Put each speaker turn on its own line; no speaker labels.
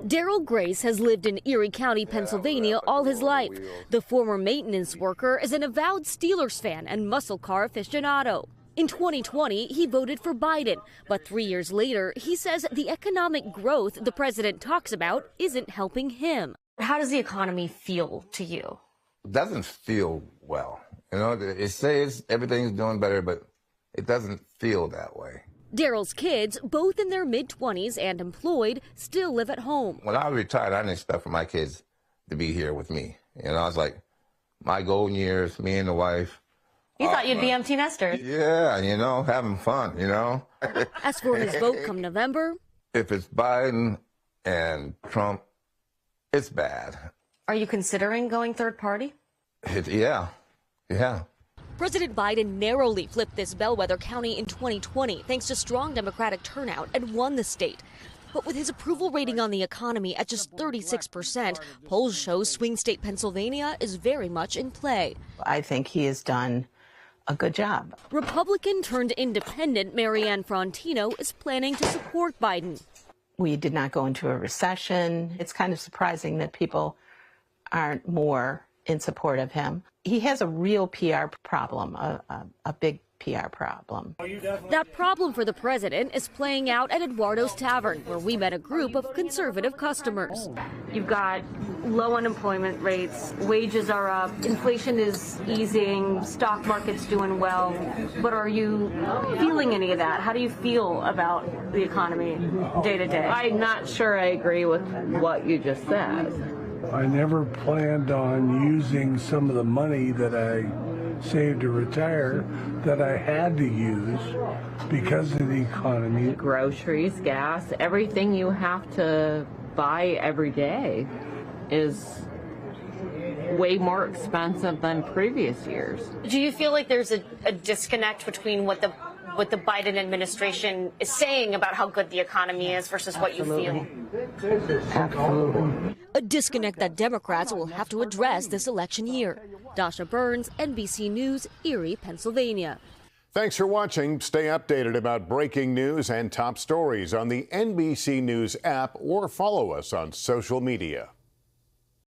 Daryl Grace has lived in Erie County, Pennsylvania all his life. The former maintenance worker is an avowed Steelers fan and muscle car aficionado. In 2020, he voted for Biden, but 3 years later, he says the economic growth the president talks about isn't helping him. How does the economy feel to you?
It doesn't feel well. You know, it says everything's doing better, but it doesn't feel that way.
Daryl's kids, both in their mid-20s and employed, still live at home.
When I retired, I didn't expect for my kids to be here with me. You know, I was like, my golden years, me and the wife.
You thought you'd be empty nesters.
Yeah, you know, having fun, you know.
As for his vote come November,
if it's Biden and Trump, it's bad.
Are you considering going third party?
Yeah.
President Biden narrowly flipped this bellwether county in 2020 thanks to strong Democratic turnout and won the state. But with his approval rating on the economy at just 36%, polls show swing state Pennsylvania is very much in play.
I think he has done a good job.
Republican turned independent Marianne Frontino is planning to support Biden.
We did not go into a recession. It's kind of surprising that people aren't more in support of him. He has a real PR problem, a big PR problem.
That problem for the president is playing out at Eduardo's Tavern, where we met a group of conservative customers. You've got low unemployment rates, wages are up, inflation is easing, stock market's doing well. But are you feeling any of that? How do you feel about the economy day to day?
I'm not sure I agree with what you just said.
I never planned on using some of the money that I saved to retire that I had to use because of the economy.
Groceries, gas, everything you have to buy every day is way more expensive than previous years.
Do you feel like there's a disconnect between what the Biden administration is saying about how good the economy is versus what you feel?
Absolutely.
A disconnect that Democrats will have to address this election year. Dasha Burns, NBC News, Erie, Pennsylvania.
Thanks for watching. Stay updated about breaking news and top stories on the NBC News app or follow us on social media.